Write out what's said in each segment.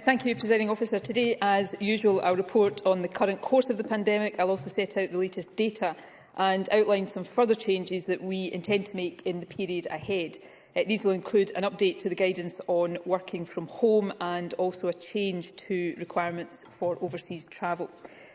Thank you, Presiding Officer. Today, as usual, I'll report on the current course of the pandemic. I'll also set out the latest data and outline some further changes that we intend to make in the period ahead. These will include an update to the guidance on working from home and also a change to requirements for overseas travel.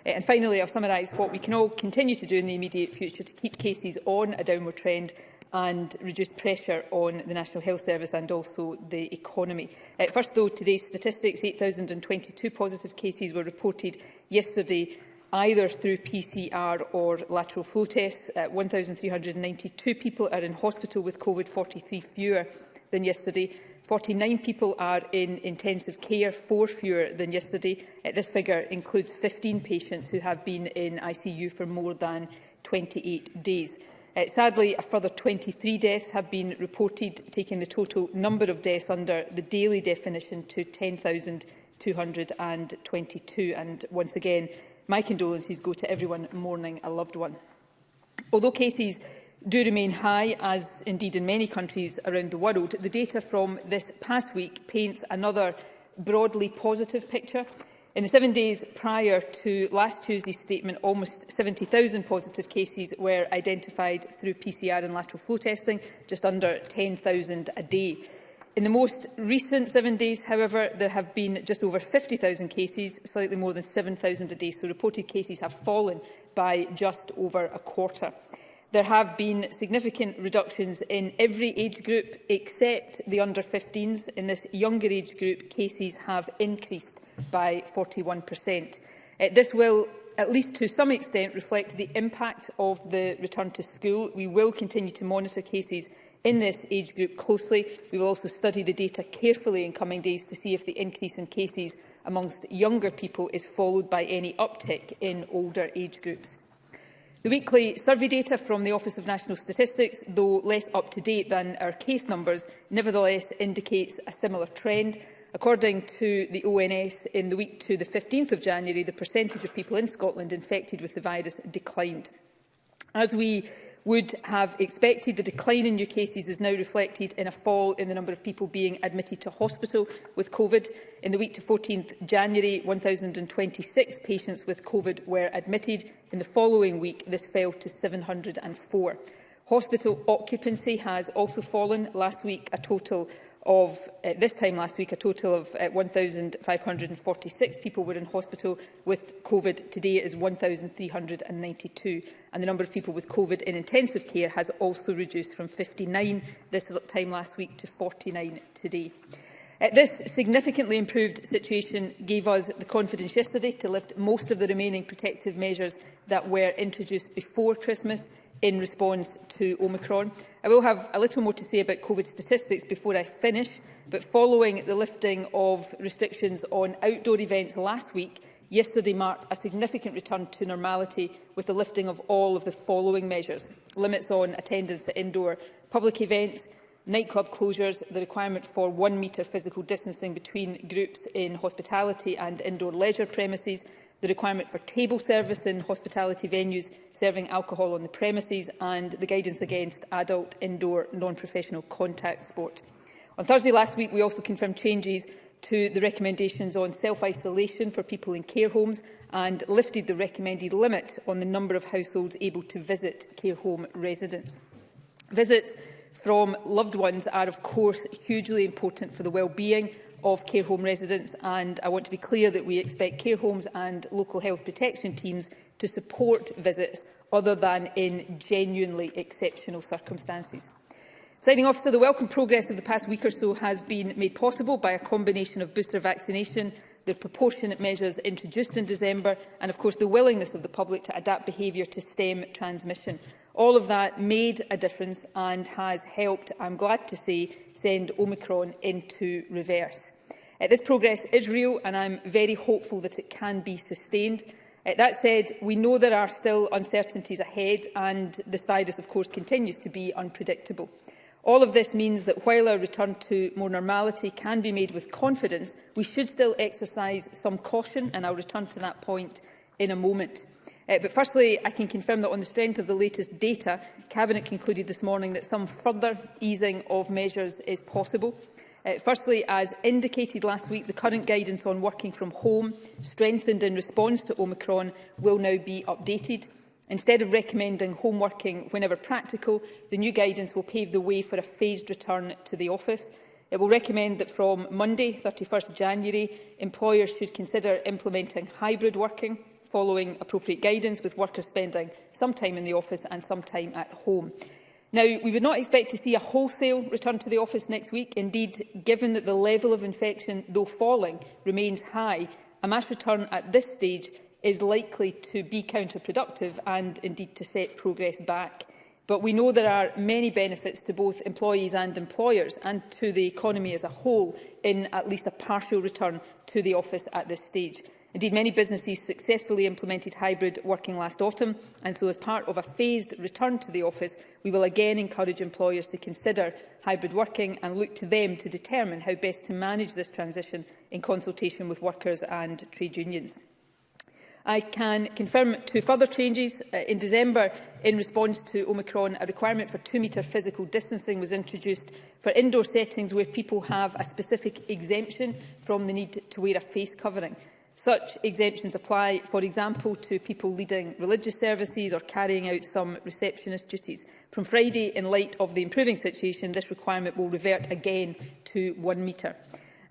And finally, I'll summarise what we can all continue to do in the immediate future to keep cases on a downward trend and reduce pressure on the National Health Service and also the economy. First, though, today's statistics: 8,022 positive cases were reported yesterday, either through PCR or lateral flow tests. 1,392 people are in hospital with COVID, 43 fewer than yesterday. 49 people are in intensive care, 4 fewer than yesterday. This figure includes 15 patients who have been in ICU for more than 28 days. Sadly, a further 23 deaths have been reported, taking the total number of deaths under the daily definition to 10,222. And once again, my condolences go to everyone mourning a loved one. Although cases do remain high, as indeed in many countries around the world, the data from this past week paints another broadly positive picture. In the 7 days prior to last Tuesday's statement, almost 70,000 positive cases were identified through PCR and lateral flow testing, just under 10,000 a day. In the most recent 7 days, however, there have been just over 50,000 cases, slightly more than 7,000 a day, so reported cases have fallen by just over a quarter. There have been significant reductions in every age group except the under-15s. In this younger age group, cases have increased by 41%. This will, at least to some extent, reflect the impact of the return to school. We will continue to monitor cases in this age group closely. We will also study the data carefully in coming days to see if the increase in cases amongst younger people is followed by any uptick in older age groups. The weekly survey data from the Office of National Statistics, though less up-to-date than our case numbers, nevertheless indicates a similar trend. According to the ONS, in the week to the 15th of January, the percentage of people in Scotland infected with the virus declined. As we would have expected, the decline in new cases is now reflected in a fall in the number of people being admitted to hospital with COVID. In the week to 14th January, 1,026 patients with COVID were admitted. In the following week, this fell to 704. Hospital occupancy has also fallen. This time last week, a total of 1,546 people were in hospital with COVID. Today it is 1,392. And the number of people with COVID in intensive care has also reduced from 59 this time last week to 49 today. This significantly improved situation gave us the confidence yesterday to lift most of the remaining protective measures that were introduced before Christmas in response to Omicron. I will have a little more to say about COVID statistics before I finish, but following the lifting of restrictions on outdoor events last week, yesterday marked a significant return to normality with the lifting of all of the following measures: limits on attendance at indoor public events, nightclub closures, the requirement for 1 metre physical distancing between groups in hospitality and indoor leisure premises, the requirement for table service in hospitality venues serving alcohol on the premises, and the guidance against adult indoor non-professional contact sport. On Thursday last week, we also confirmed changes to the recommendations on self-isolation for people in care homes and lifted the recommended limit on the number of households able to visit care home residents. Visits from loved ones are, of course, hugely important for the well-being of care home residents, and I want to be clear that we expect care homes and local health protection teams to support visits other than in genuinely exceptional circumstances. Presiding Officer, the welcome progress of the past week or so has been made possible by a combination of booster vaccination, the proportionate measures introduced in December, and of course the willingness of the public to adapt behaviour to stem transmission. All of that made a difference and has helped, I'm glad to say, send Omicron into reverse. This progress is real, and I'm very hopeful that it can be sustained. That said, we know there are still uncertainties ahead, and this virus, of course, continues to be unpredictable. All of this means that while our return to more normality can be made with confidence, we should still exercise some caution, and I'll return to that point in a moment. But firstly, I can confirm that on the strength of the latest data, Cabinet concluded this morning that some further easing of measures is possible. Firstly, as indicated last week, the current guidance on working from home, strengthened in response to Omicron, will now be updated. Instead of recommending home working whenever practical, the new guidance will pave the way for a phased return to the office. It will recommend that from Monday, 31st January, employers should consider implementing hybrid working, following appropriate guidance, with workers spending some time in the office and some time at home. Now, we would not expect to see a wholesale return to the office next week. Indeed, given that the level of infection, though falling, remains high, a mass return at this stage is likely to be counterproductive and indeed to set progress back. But we know there are many benefits to both employees and employers and to the economy as a whole in at least a partial return to the office at this stage. Indeed, many businesses successfully implemented hybrid working last autumn, and so as part of a phased return to the office, we will again encourage employers to consider hybrid working and look to them to determine how best to manage this transition in consultation with workers and trade unions. I can confirm 2 further changes. In December, in response to Omicron, a requirement for 2-metre physical distancing was introduced for indoor settings where people have a specific exemption from the need to wear a face covering. Such exemptions apply, for example, to people leading religious services or carrying out some receptionist duties. From Friday, in light of the improving situation, this requirement will revert again to 1 metre.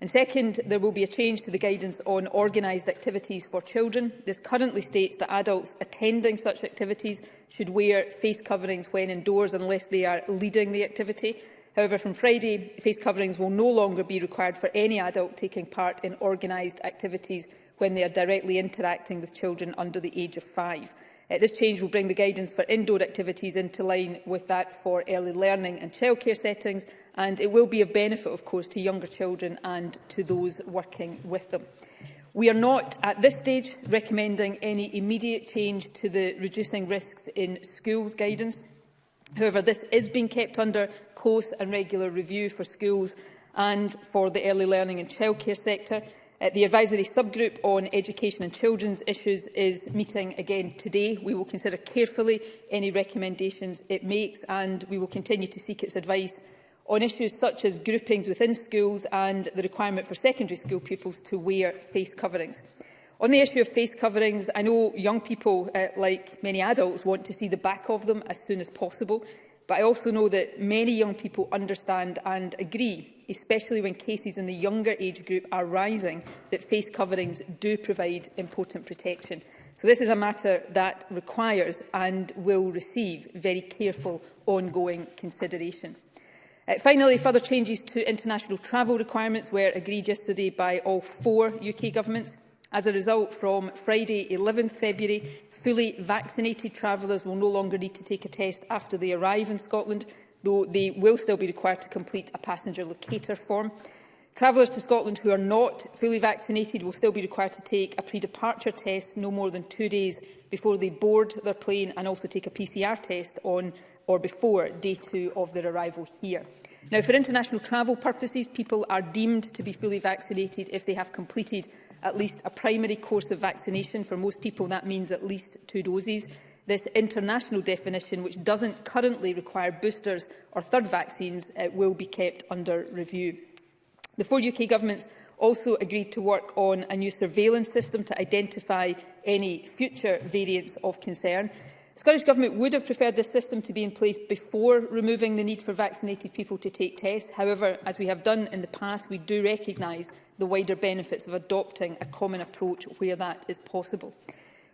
And second, there will be a change to the guidance on organised activities for children. This currently states that adults attending such activities should wear face coverings when indoors unless they are leading the activity. However, from Friday, face coverings will no longer be required for any adult taking part in organised activities when they are directly interacting with children under the age of 5. This change will bring the guidance for indoor activities into line with that for early learning and childcare settings, and it will be of benefit, of course, to younger children and to those working with them. We are not, at this stage, recommending any immediate change to the reducing risks in schools guidance. However, this is being kept under close and regular review for schools and for the early learning and childcare sector. The advisory subgroup on education and children's issues is meeting again today. We will consider carefully any recommendations it makes, and we will continue to seek its advice on issues such as groupings within schools and the requirement for secondary school pupils to wear face coverings. On the issue of face coverings, I know young people, like many adults, want to see the back of them as soon as possible. But I also know that many young people understand and agree, especially when cases in the younger age group are rising, that face coverings do provide important protection. So this is a matter that requires and will receive very careful ongoing consideration. Finally, further changes to international travel requirements were agreed yesterday by all 4 UK governments. As a result, from Friday 11 February, fully vaccinated travellers will no longer need to take a test after they arrive in Scotland, though they will still be required to complete a passenger locator form. Travellers to Scotland who are not fully vaccinated will still be required to take a pre-departure test no more than 2 days before they board their plane, and also take a PCR test on or before day 2 of their arrival here. Now, for international travel purposes, people are deemed to be fully vaccinated if they have completed at least a primary course of vaccination. For most people, that means at least 2 doses. This international definition, which doesn't currently require boosters or third vaccines, will be kept under review. The 4 UK governments also agreed to work on a new surveillance system to identify any future variants of concern. The Scottish Government would have preferred this system to be in place before removing the need for vaccinated people to take tests. However, as we have done in the past, we do recognise the wider benefits of adopting a common approach where that is possible.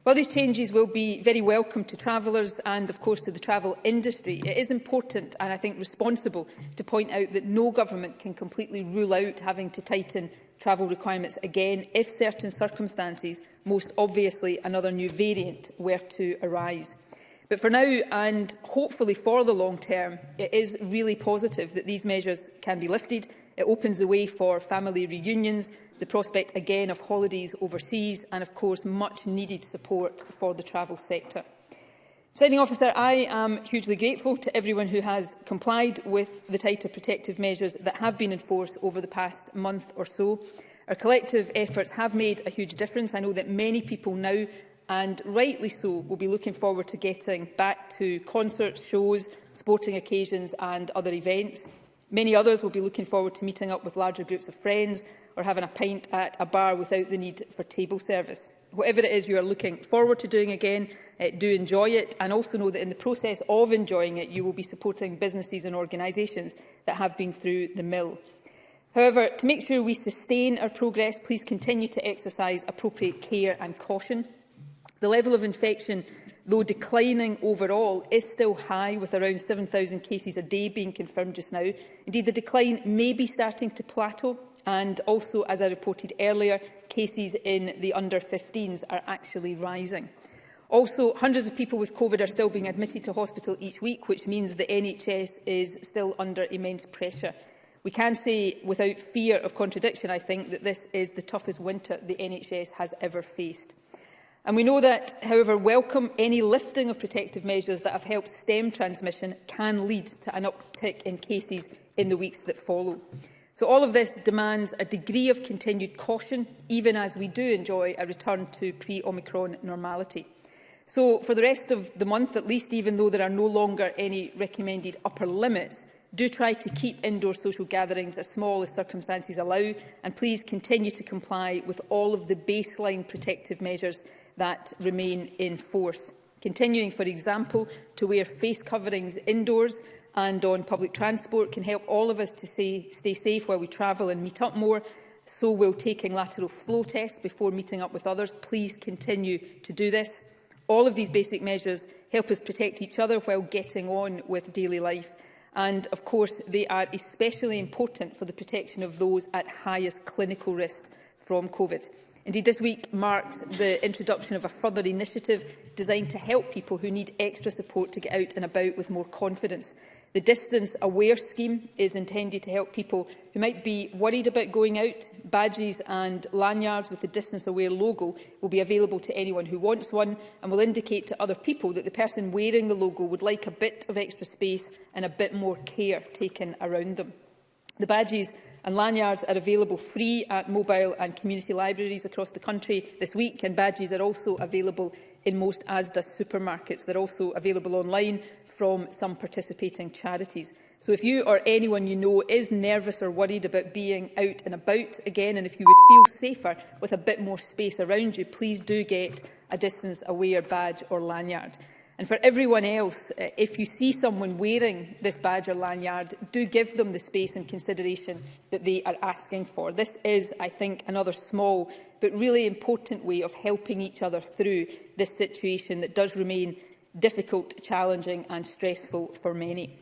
While these changes will be very welcome to travellers and, of course, to the travel industry, it is important and, I think, responsible to point out that no government can completely rule out having to tighten travel requirements again if certain circumstances, most obviously another new variant, were to arise. But for now, and hopefully for the long term, it is really positive that these measures can be lifted. It opens the way for family reunions, the prospect again of holidays overseas, and of course much needed support for the travel sector. Presiding Officer, I am hugely grateful to everyone who has complied with the tighter protective measures that have been in force over the past month or so. Our collective efforts have made a huge difference. I know that many people now, and rightly so, will be looking forward to getting back to concerts, shows, sporting occasions and other events. Many others will be looking forward to meeting up with larger groups of friends or having a pint at a bar without the need for table service. Whatever it is you are looking forward to doing again, do enjoy it, and also know that in the process of enjoying it, you will be supporting businesses and organisations that have been through the mill. However, to make sure we sustain our progress, please continue to exercise appropriate care and caution. The level of infection, though declining overall, is still high, with around 7,000 cases a day being confirmed just now. Indeed, the decline may be starting to plateau, and also, as I reported earlier, cases in the under-15s are actually rising. Also, hundreds of people with COVID are still being admitted to hospital each week, which means the NHS is still under immense pressure. We can say, without fear of contradiction, I think, that this is the toughest winter the NHS has ever faced. And we know that, however welcome any lifting of protective measures that have helped stem transmission can lead to an uptick in cases in the weeks that follow. So all of this demands a degree of continued caution, even as we do enjoy a return to pre-Omicron normality. So for the rest of the month, at least, even though there are no longer any recommended upper limits, do try to keep indoor social gatherings as small as circumstances allow, and please continue to comply with all of the baseline protective measures that remain in force. Continuing, for example, to wear face coverings indoors and on public transport can help all of us to stay safe while we travel and meet up more. So will taking lateral flow tests before meeting up with others. Please continue to do this. All of these basic measures help us protect each other while getting on with daily life. And, of course, they are especially important for the protection of those at highest clinical risk from COVID. Indeed, this week marks the introduction of a further initiative designed to help people who need extra support to get out and about with more confidence. The Distance Aware scheme is intended to help people who might be worried about going out. Badges and lanyards with the Distance Aware logo will be available to anyone who wants one, and will indicate to other people that the person wearing the logo would like a bit of extra space and a bit more care taken around them. The badges and lanyards are available free at mobile and community libraries across the country this week, and badges are also available in most Asda supermarkets. They're also available online from some participating charities. So if you or anyone you know is nervous or worried about being out and about again, and if you would feel safer with a bit more space around you, please do get a Distance Aware badge or lanyard. And for everyone else, if you see someone wearing this badge or lanyard, do give them the space and consideration that they are asking for. This is, I think, another small but really important way of helping each other through this situation that does remain difficult, challenging and stressful for many.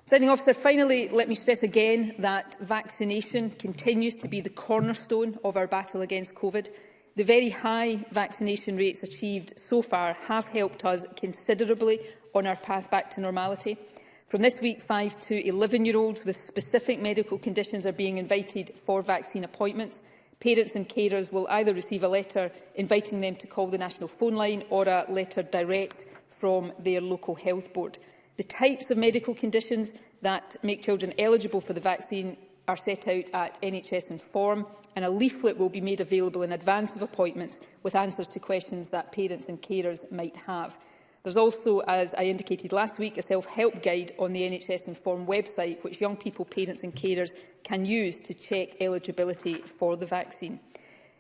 Presiding Officer, finally, let me stress again that vaccination continues to be the cornerstone of our battle against COVID. The very high vaccination rates achieved so far have helped us considerably on our path back to normality. From this week, 5 to 11-year-olds with specific medical conditions are being invited for vaccine appointments. Parents and carers will either receive a letter inviting them to call the national phone line or a letter direct from their local health board. The types of medical conditions that make children eligible for the vaccine are set out at NHS Inform, and a leaflet will be made available in advance of appointments with answers to questions that parents and carers might have. There's also, as I indicated last week, a self-help guide on the NHS Inform website, which young people, parents and carers can use to check eligibility for the vaccine.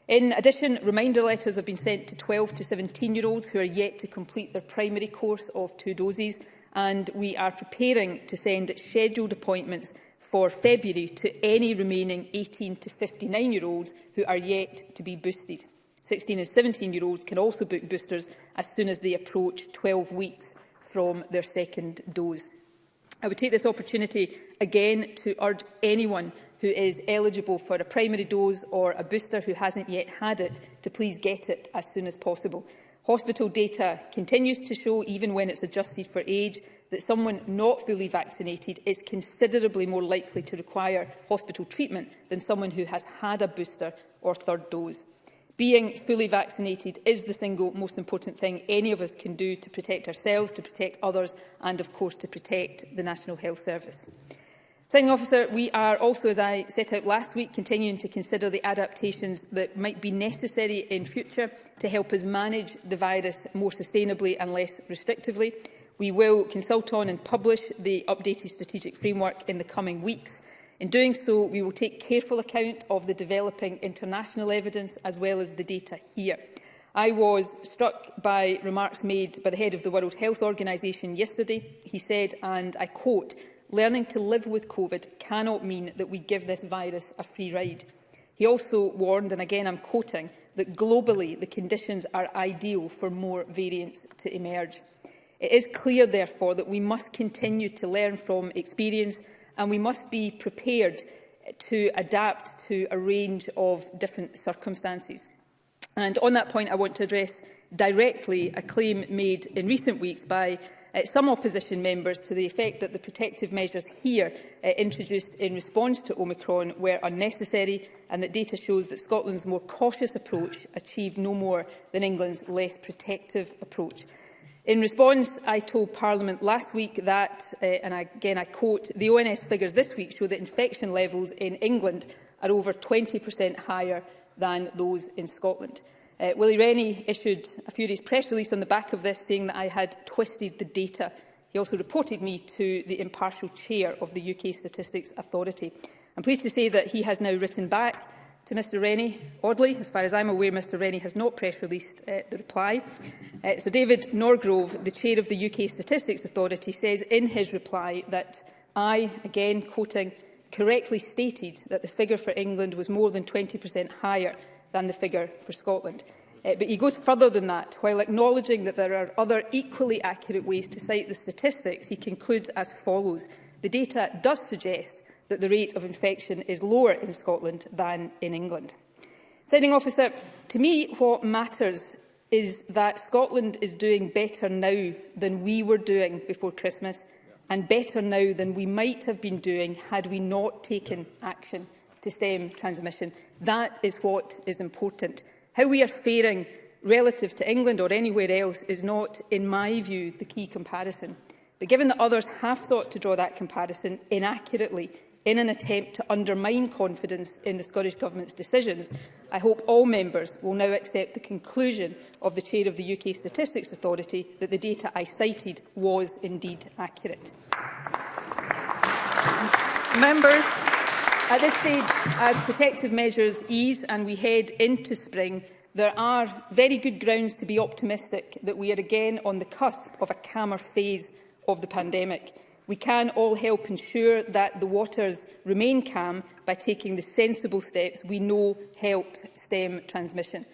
In addition, reminder letters have been sent to 12 to 17-year-olds who are yet to complete their primary course of 2 doses, and we are preparing to send scheduled appointments for February to any remaining 18 to 59-year-olds who are yet to be boosted. 16 and 17-year-olds can also book boosters as soon as they approach 12 weeks from their second dose. I would take this opportunity again to urge anyone who is eligible for a primary dose or a booster who hasn't yet had it to please get it as soon as possible. Hospital data continues to show, even when it's adjusted for age, that someone not fully vaccinated is considerably more likely to require hospital treatment than someone who has had a booster or third dose. Being fully vaccinated is the single most important thing any of us can do to protect ourselves, to protect others and, of course, to protect the National Health Service. Presiding Officer, we are also, as I set out last week, continuing to consider the adaptations that might be necessary in future to help us manage the virus more sustainably and less restrictively. We will consult on and publish the updated strategic framework in the coming weeks. In doing so, we will take careful account of the developing international evidence as well as the data here. I was struck by remarks made by the head of the World Health Organization yesterday. He said, and I quote, "Learning to live with COVID cannot mean that we give this virus a free ride." He also warned, and again I'm quoting, that globally the conditions are ideal for more variants to emerge. It is clear, therefore, that we must continue to learn from experience and we must be prepared to adapt to a range of different circumstances. And on that point, I want to address directly a claim made in recent weeks by some opposition members to the effect that the protective measures here introduced in response to Omicron were unnecessary and that data shows that Scotland's more cautious approach achieved no more than England's less protective approach. In response, I told Parliament last week that, and again I quote, "The ONS figures this week show that infection levels in England are over 20% higher than those in Scotland." Willie Rennie issued a furious press release on the back of this, saying that I had twisted the data. He also reported me to the impartial chair of the UK Statistics Authority. I'm pleased to say that he has now written back to Mr Rennie. Oddly, as far as I'm aware, Mr Rennie has not press released the reply. So David Norgrove, the chair of the UK Statistics Authority, says in his reply that I, again quoting, correctly stated that the figure for England was more than 20% higher than the figure for Scotland. But he goes further than that. While acknowledging that there are other equally accurate ways to cite the statistics, he concludes as follows. The data does suggest that the rate of infection is lower in Scotland than in England. Presiding Officer, to me what matters is that Scotland is doing better now than we were doing before Christmas, and better now than we might have been doing had we not taken action to stem transmission. That is what is important. How we are faring relative to England or anywhere else is not, in my view, the key comparison. But given that others have sought to draw that comparison inaccurately in an attempt to undermine confidence in the Scottish Government's decisions, I hope all members will now accept the conclusion of the chair of the UK Statistics Authority that the data I cited was indeed accurate. Members. At this stage, as protective measures ease and we head into spring, there are very good grounds to be optimistic that we are again on the cusp of a calmer phase of the pandemic. We can all help ensure that the waters remain calm by taking the sensible steps we know help stem transmission.